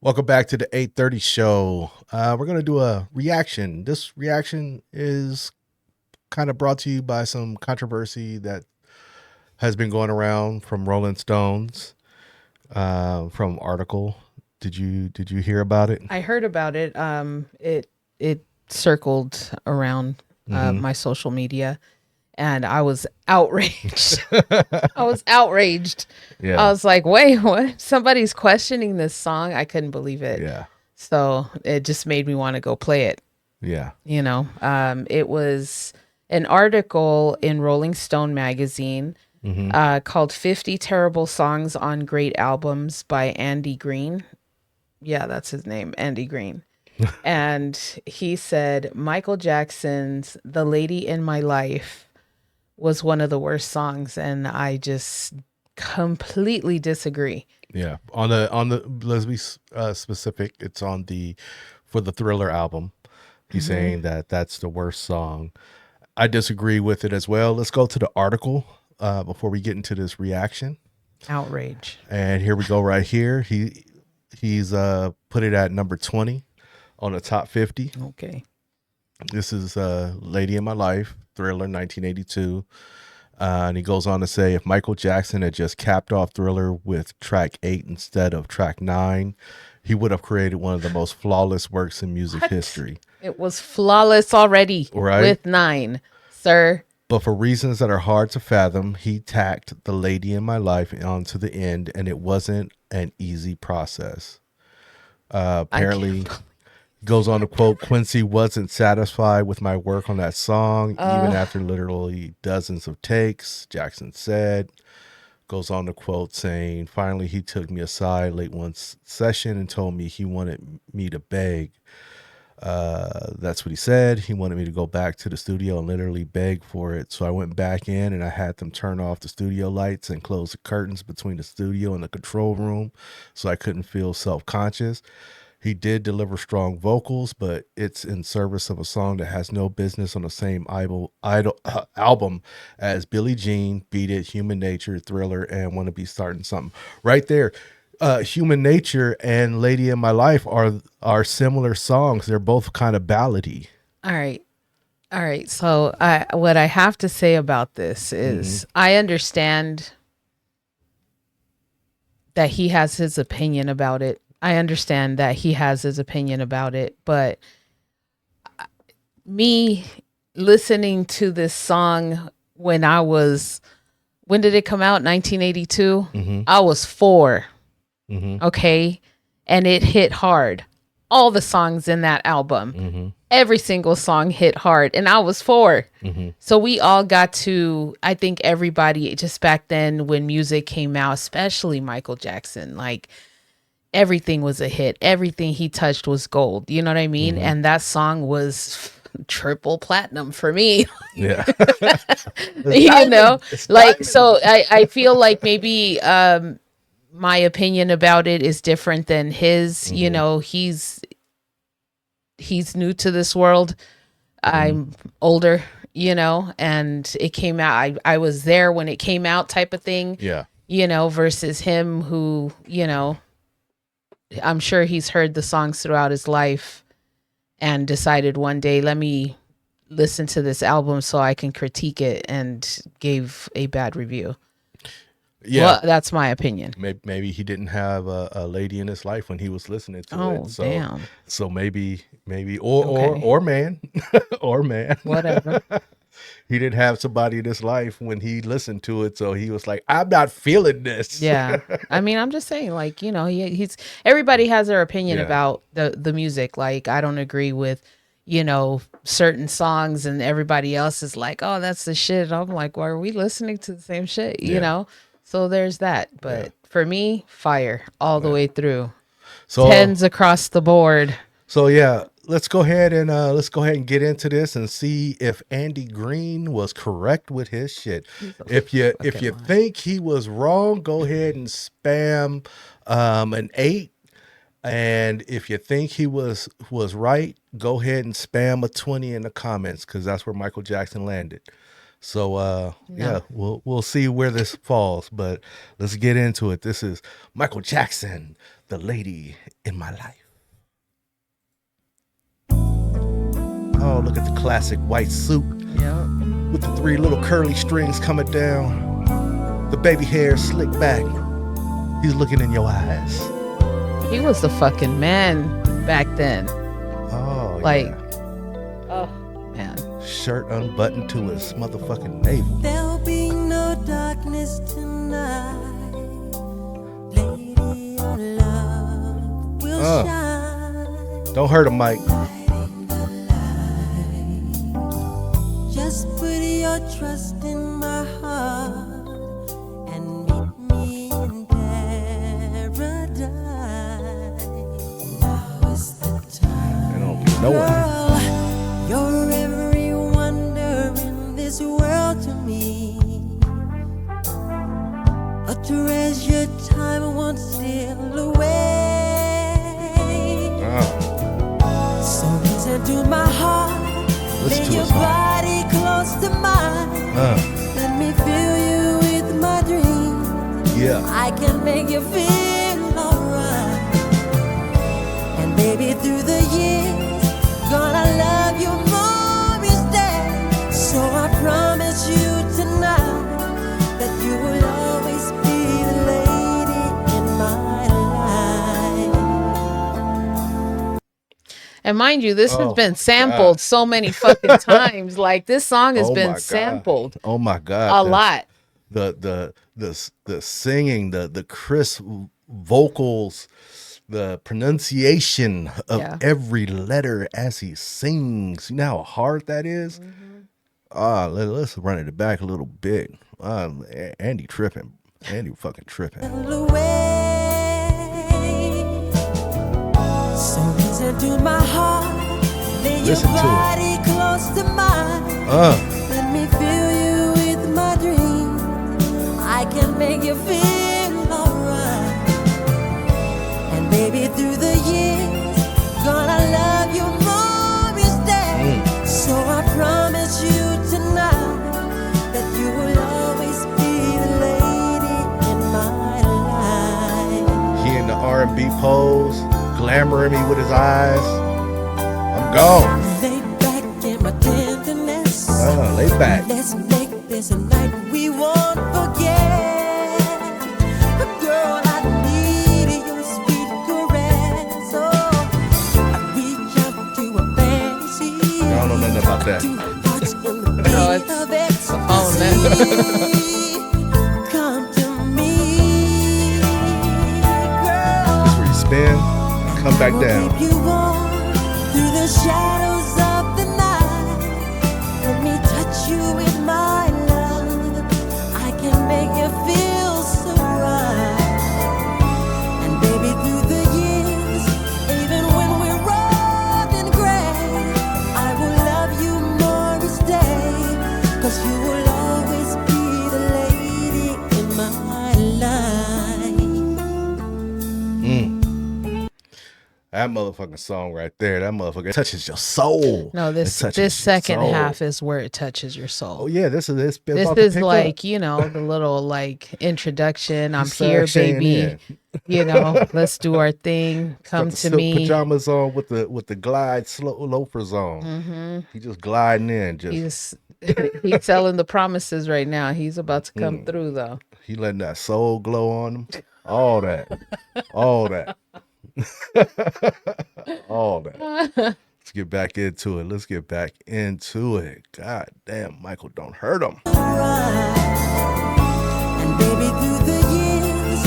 Welcome back to the 8:30 show. We're going to do a reaction. This reaction is kind of brought to you by some controversy that has been going around from Rolling Stones, from article. Did you hear about it? I heard about it. It circled around Mm-hmm. my social media, and I was outraged. I was outraged. I Yeah, was like, "Wait, what? Somebody's questioning this song?" I couldn't believe it. yeah, So it just made me want to go play it. yeah. It was an article in Rolling Stone magazine Mm-hmm. called "50 Terrible Songs on Great Albums" by Andy Greene. Yeah, that's his name, Andy Greene. And he said Michael Jackson's "The Lady in My Life" was one of the worst songs, and I just completely disagree. Yeah. On the let's be specific. It's on the for the Thriller album. He's Hmm. saying that that's the worst song. I disagree with it as well. Let's go to the article before we get into this reaction. Outrage. And here we go right here. He's put it at number 20 on the top 50. Okay. This is Lady in My Life, Thriller 1982. And he goes on to say if Michael Jackson had just capped off Thriller with track 8 instead of track 9, he would have created one of the most flawless works in music What? history. It was flawless already Right? with 9, sir. But for reasons that are hard to fathom, he tacked the lady in my life onto the end, and it wasn't an easy process. I can't Apparently, believe. goes on to quote, Quincy wasn't satisfied with my work on that song, even Uh, after literally dozens of takes, Jackson said. Goes on to quote saying, finally, he took me aside late one session and told me he wanted me to beg. That's what he said. He wanted me to go back to the studio and literally beg for it. So I went back in and I had them turn off the studio lights and close the curtains between the studio and the control room so I couldn't feel self conscious. He did deliver strong vocals, but it's in service of a song that has no business on the same album as Billie Jean, Beat It, Human Nature, Thriller, and Want to Be Starting Something. Right there, Human Nature and Lady in My Life are similar songs. They're both kind of ballady. all right. All right. So, what I have to say about this Mm-hmm. is I understand that he has his opinion about it. I understand that he has his opinion about it, but me listening to this song when did it come out? 1982. Mm-hmm. I was 4, Mm-hmm. okay? And it hit hard. All the songs in that album, Mm-hmm. every single song hit hard, and I was 4. Mm-hmm. So we all got to, I think everybody just back then when music came out, especially Michael Jackson, like everything was a hit. Everything he touched was gold. You know what I mean? Mm-hmm. And that song was triple platinum for me. Yeah. It's you know, diamond. It's like diamond. so I feel like maybe my opinion about it is different than his. Mm-hmm. He's new to this world. Mm-hmm. I'm older, and it came out. I was there when it came out, type of thing, Yeah. versus him who, I'm sure he's heard the songs throughout his life and decided one day, let me listen to this album so I can critique it, and gave a bad review. Yeah. Well, that's my opinion. Maybe he didn't have a lady in his life when he was listening to it. Oh, So damn. maybe or Okay. or man or man. Whatever. He didn't have somebody in his life when he listened to it, so he was like, I'm not feeling this. Yeah. I mean, I'm just saying, like, he's everybody has their opinion Yeah. about the music. Like, I don't agree with, certain songs, and everybody else is like, oh, that's the shit. I'm like, why are we listening to the same shit? Yeah. So there's that. Yeah. But for me, fire all the Yeah. way through. So Tens across the board. so yeah, let's go ahead and get into this and see if Andy Greene was correct with his shit. He's a If you fucking lie. think he was wrong, go ahead and spam an 8. And if you think he was right, go ahead and spam a 20 in the comments because that's where Michael Jackson landed. So yeah, No. we'll see where this falls, but let's get into it. This is Michael Jackson, the lady in my life. Oh, look at the classic white suit Yeah. with the three little curly strings coming down. The baby hair slicked back. He's looking in your eyes. He was the fucking man back then. Oh, Like, yeah. oh, man. Shirt unbuttoned to his motherfucking navel. There'll be no darkness tonight. Lady, your love will shine. Don't hurt him, Mike. Just put your trust in my heart and meet me in paradise. Now is the time. They don't be knowing. Girl, you're every wonder in this world to me. A treasured time won't steal away. So listen to my heart. Listen Lay to your his heart. body close to mine. Let me fill you with my dreams. Yeah. I can make you feel alright. And baby, through the years, gonna love you more each day. So I promise you tonight that you will always be the lady in my life. And mind you, this has Oh, been sampled so many fucking times. Like, this song has Oh my been God. sampled Oh my God. a lot. The singing, the crisp vocals, the pronunciation of Yeah. every letter as he sings. You know how hard that is? Let's run it back a little bit. Andy tripping. Andy fucking tripping. So listen to my heart. Lay Listen your to it. body close to mine. Let me fill you with my dreams. I can make you feel alright. And baby, through the years, gonna love you more each day. So I promise you tonight that you will always be the lady in my life. He in the R&B pose, glamoring me with his eyes. I'm gone. Lay back in my tenderness. Lay back. Let's make this a night we won't forget. Girl, I need your sweet caress. Oh, I reach out to a fantasy. I don't know nothing about that. To hearts in the No, beat it's of the phone, ecstasy. Come to me, girl. This where you spin, come back down. Keep you warm through the shadows of the night. Let me touch you with my love. I can make you feel so right. And baby, through the years, even when we're old and gray, I will love you more each day. 'Cause you will always be the lady in my life. That motherfucking song right there, that motherfucker touches your soul. No, It this touches this your second soul. half is where it touches your soul. Oh yeah, this This about to is pick like, up. you know, the little like introduction. I'm Start here, saying baby. in. You know, let's do our thing. Got Come the to silk me. pajamas on with the glide slow loafers on. He just gliding in, just He's telling the promises right now. He's about to come through though. he letting that soul glow on him. All that, all that, all that. Let's get back into it. Let's get back into it. God damn, Michael, don't hurt him. And baby, through the years,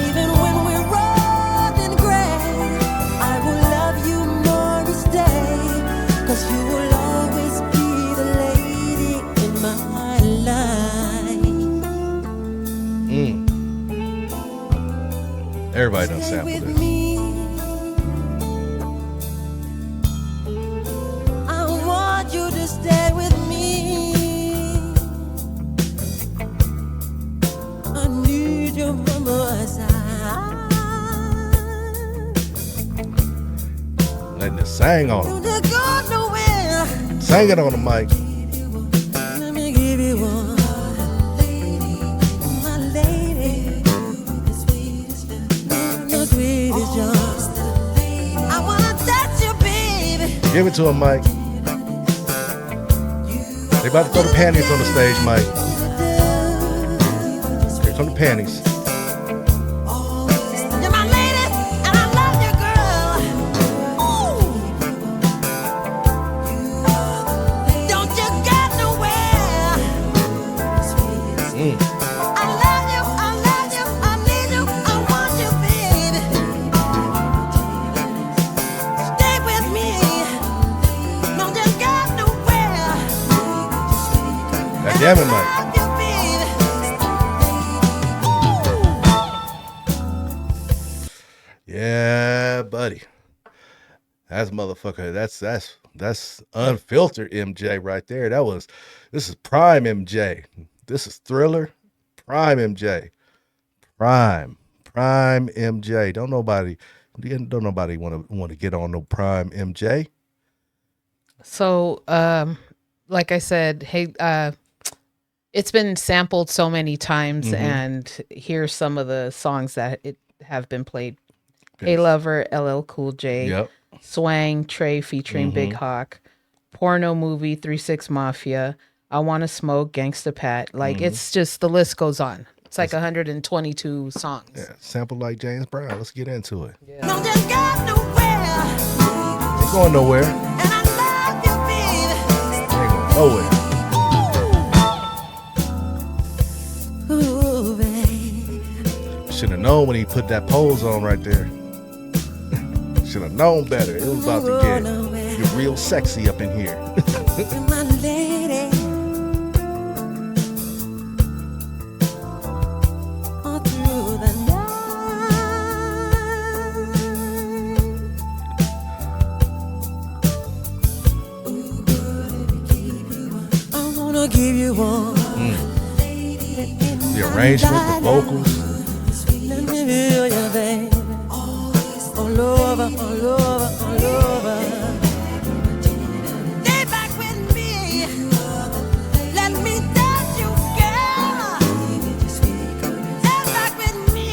even when we're old and gray, I will love you more each day. 'Cause you will always be the lady in my life. Everybody done Stay sampled with this. me. I want you to stay with me. I need you by my side. Letting it sang on him. You to go nowhere. Sang it on the mic. Let me give you one, my lady, the sweetest Give it to him, Mike. They about to throw the panties on the stage, Mike. Here come the panties. You're my lady, and I love you, girl. Ooh. Don't you get nowhere. I love you, I need you, I want you, baby. Stay with me. Don't you get nowhere. God damn it, Mike. I love you, baby. Yeah, buddy. That's motherfucker. That's unfiltered MJ right there. This is prime MJ. This is Thriller. Prime MJ. Prime MJ. Don't nobody want to get on no prime MJ. So, like I said, hey, it's been sampled so many times, and here's some of the songs that it have been played. Hey Lover, LL Cool J, Yep. Swang, Trey featuring Big Hawk, Porno Movie, 3-6 Mafia, I Wanna Smoke, Gangsta Pat. Like, it's just, the list goes on. It's like 122 songs. Yeah, sample like James Brown. Let's get into it. Yeah. Don't you get nowhere. Ain't going nowhere. And I love you, baby. Ain't going nowhere. Ooh, baby. Should have known when he put that pose on right there. Should have known better. It was about to get real sexy up in here. You're my lady. All through the night. I wanna give you one. The arrangement, the vocals. Let me feel you, baby. All over, all over, all over. Stay back with me. Let me touch you, girl. Stay back with me.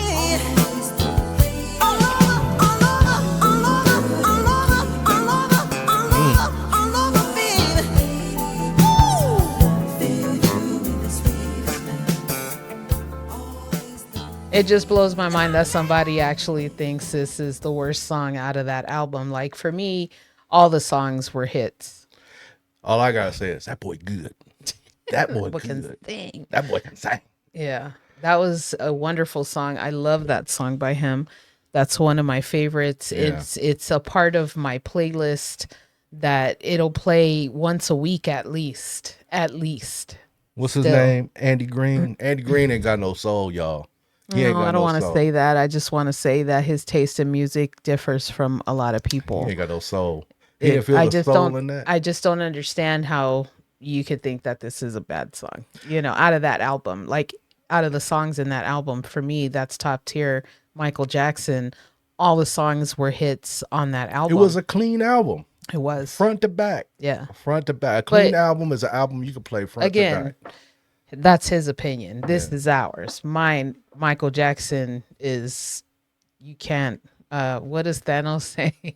All over, all over, all over, all over, all over, all over, all over, baby. It just blows my mind that somebody actually thinks this is the worst song out of that album. Like, for me, all the songs were hits. All I gotta say is that boy good. That boy What can good. sing. That boy can sing. Yeah, that was a wonderful song. I love that song by him. That's one of my favorites. Yeah. It's a part of my playlist that it'll play once a week at least. At least. What's his Still. name? Andy Greene. Andy Greene ain't got no soul, y'all. He ain't No, got I don't no want to soul. say that. I just want to say that his taste in music differs from a lot of people. He ain't got no soul. He didn't feel I the just soul don't. in that. I just don't understand how you could think that this is a bad song. You know, out of that album, like out of the songs in that album, for me, that's top tier. Michael Jackson. All the songs were hits on that It album. was a clean album, It was. front to back. Yeah. Front to back. A clean But- album is an album you can play front to Again, back. that's his opinion. This Yeah. is ours. Mine, Michael Jackson is, you can't, what does Thanos say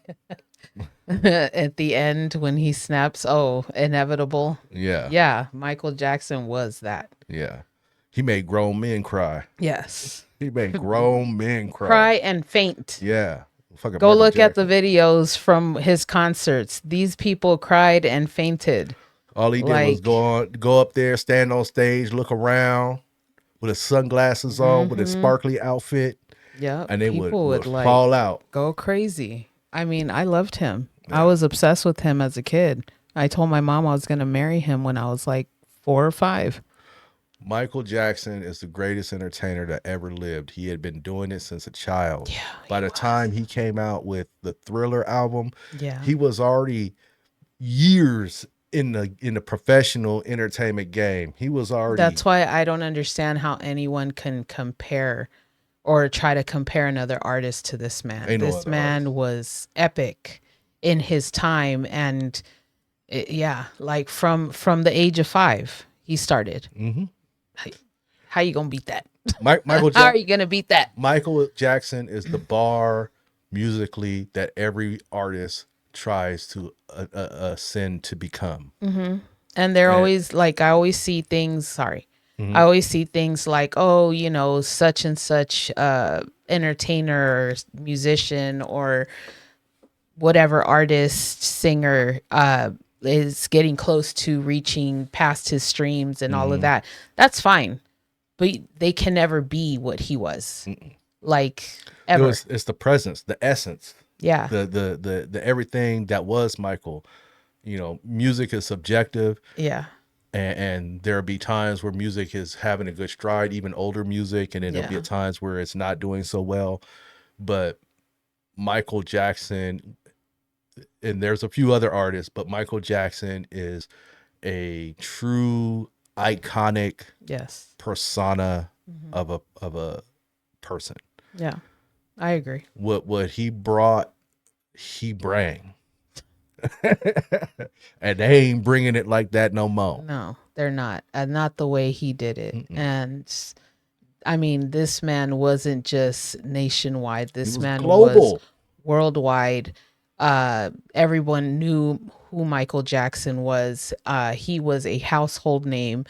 at the end when he snaps? Oh, inevitable. Yeah. Yeah, Michael Jackson was that. Yeah. He made grown men cry. Yes. He made grown men cry. Cry and faint. Yeah. Fucking Go Michael look at the Jackson. videos from his concerts. These people cried and fainted. All he did was like- go up there, stand on stage, look around with his sunglasses on, with his sparkly outfit, Yeah. and they people would like fall out. go crazy. I mean, I loved him. I was obsessed with him as a kid. I told my mom I was going to marry him when I was like 4 or 5. Michael Jackson is the greatest entertainer that ever lived. He had been doing it since a child. Yeah, By the time he came out with the Thriller album, Yeah. he was already years in the professional entertainment game. He was already That's why I don't understand how anyone can compare or try to compare another artist to this man. Ain't no This other man was epic in his time, and like from the age of 5, he started. Mhm. How you gonna beat that? Michael How are Jackson. you gonna beat that? Michael Jackson is the bar musically that every artist tries to ascend to become. And they're And- always like, I always see things, sorry. I always see things like, oh, you know, such and such entertainer or musician or whatever artist, singer is getting close to reaching past his streams and all of that. That's fine. But they can never be what he was. Like ever. It's the presence, the essence, Yeah. the everything that was Michael. You know, music is subjective. Yeah. And there'll be times where music is having a good stride, even older music, and then there'll be Yeah. at times where it's not doing so well. But Michael Jackson, and there's a few other artists, but Michael Jackson is a true iconic Yes. persona of a person. Yeah. I agree. What he brought, he bring. And they ain't bringing it like that no more. No, they're not. Not the way he did it. And I mean, this man wasn't just nationwide. This was man global. was worldwide. Everyone knew who Michael Jackson was. He was a household name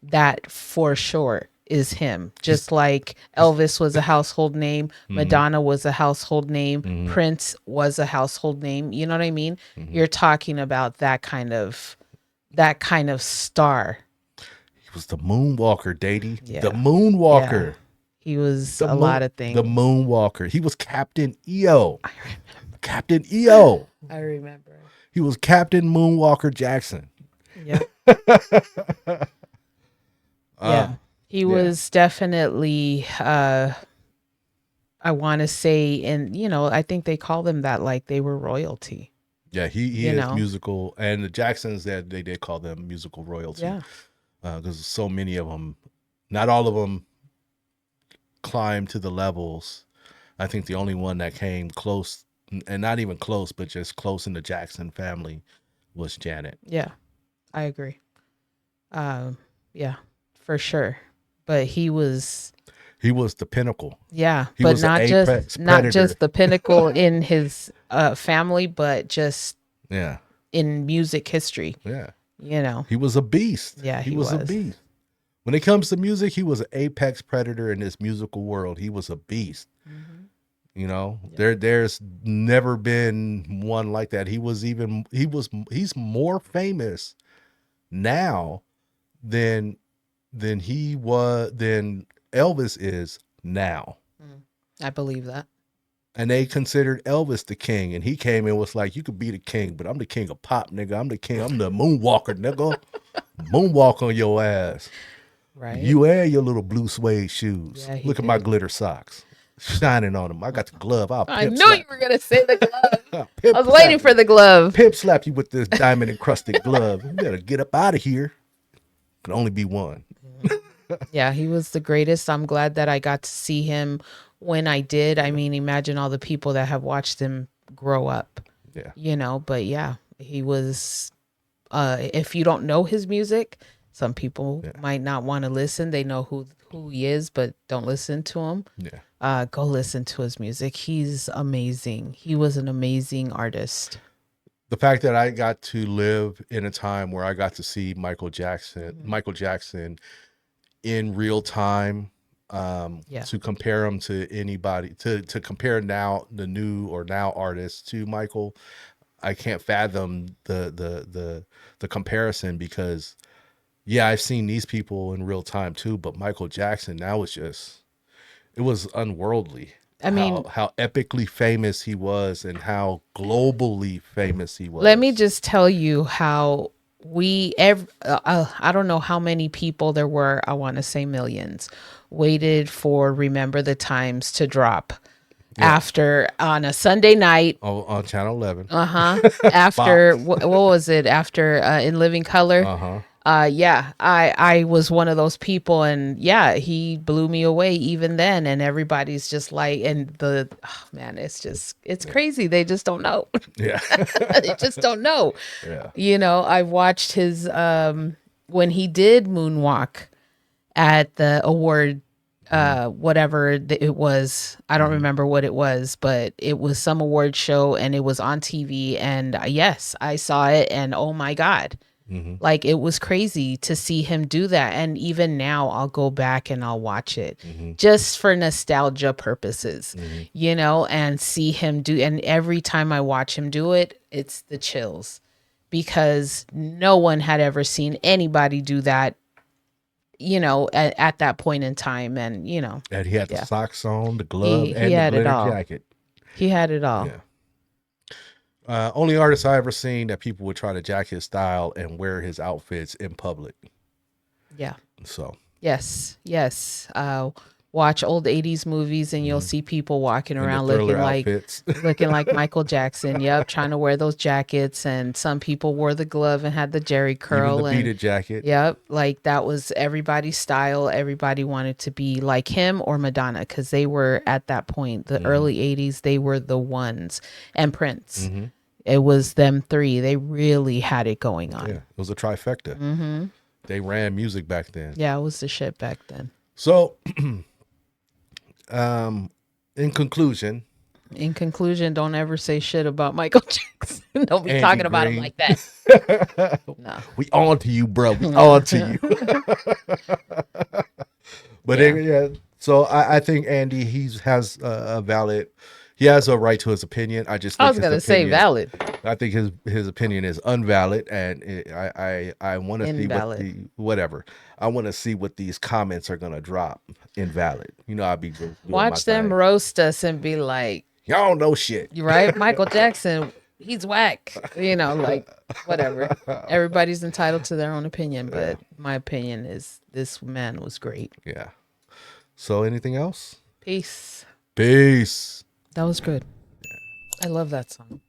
that for sure is him. Just like Elvis was a household name, Madonna was a household name, Prince was a household name. You know what I mean? You're talking about that kind of star. He was the moonwalker, Daddy. Yeah. The moonwalker. Yeah. He was The a lot of things. The moonwalker. He was Captain EO. Captain EO. I remember. He was Captain Moonwalker Jackson. Yeah. Yeah. He was definitely I want to say, and you know, I think they call them that, like they were royalty. Yeah, he You is know? musical, and the Jacksons, that they did call them musical royalty. Yeah. Because so many of them, not all of them climbed to the levels. I think the only one that came close, and not even close, but just close in the Jackson family, was Janet. Yeah. I agree. Yeah, for sure. But he was the pinnacle. yeah, He but was the not apex not predator. just the pinnacle in his family, but just Yeah, in music history, yeah. you know. He was a beast. Yeah, he he was a was. beast. When it comes to music, he was an apex predator in this musical world. He was a beast. You know, there's never been one like that. He's more famous now than Elvis is now. I believe that. And they considered Elvis the king, and he came and was like, "You could be the king, but I'm the king of pop, nigga. I'm the king. I'm the moonwalker, nigga. Moonwalk on your ass. Right. You and your little blue suede shoes. Yeah, he Look at my did. glitter socks, shining on them. I got the glove. I'll I pimp knew slap. you were gonna say the glove. I'll pimp I was waiting slap for the glove. Pimp slap you with this diamond encrusted glove. You better get up out of here. Can only be one. Yeah, he was the greatest. I'm glad that I got to see him when I did. I mean, imagine all the people that have watched him grow up. Yeah. You know, but yeah, he was if you don't know his music, some people might not want to listen. They know who he is, but don't listen to him. Yeah. Go listen to his music. He's amazing. He was an amazing artist. The fact that I got to live in a time where I got to see Michael Jackson in real time, to compare him to anybody, to compare now the new or now artists to Michael, I can't fathom the comparison, because yeah, I've seen these people in real time too, but Michael Jackson, now it was unworldly. I mean, how epically famous he was and how globally famous he was. let me just tell you how I don't know how many people there were. I want to say millions waited for Remember the Times to drop after on a Sunday night. On Channel 11. After what was it? After In Living Color. Yeah, I was one of those people, and yeah, he blew me away even then, and everybody's just like, and man, it's crazy. They just don't know. Yeah. They just don't know. Yeah. You know, I watched his when he did Moonwalk at the award whatever it was. I don't remember what it was, but it was some award show and it was on TV. And yes, I saw it, and oh my God. Like, it was crazy to see him do that. And even now I'll go back and I'll watch it just for nostalgia purposes, you know, and see him do. And every time I watch him do it, it's the chills, because no one had ever seen anybody do that, you know, at that point in time. And, you know, And he had the yeah. socks on, the glove, He and the had it glitter all. jacket. He had it all. Yeah. Only artist I ever seen that people would try to jack his style and wear his outfits in public. Yeah. So Yes. Watch old 80s movies and you'll see people walking in the around Thriller looking like outfits. looking like Michael Jackson. Yep, trying to wear those jackets, and some people wore the glove and had the Jerry curl. Even the and beaded jacket. Yep, like that was everybody's style. Everybody wanted to be like him or Madonna, because they were at that point, the early 80s, they were the ones. And Prince. It was them three. They really had it going on. Yeah, it was a trifecta. They ran music back then. Yeah, it was the shit back then. So, in conclusion, don't ever say shit about Michael Jackson. Don't be Andy talking about him Greene. like that. No. we on to you, bro. We on to you. But yeah, so I think Andy, he has a valid. He has a right to his opinion. I just think I was gonna say valid. I think his opinion is unvalid, and I want to see Invalid. whatever. I want to see what these comments are gonna drop. Invalid. You know, I'll be doing Watch my them thing. roast us and be like, Y'all don't know shit. "You right, Michael Jackson, he's whack." You know, like whatever. Everybody's entitled to their own opinion, but my opinion is this man was great. Yeah. So anything else? Peace. Peace. That was good. I love that song.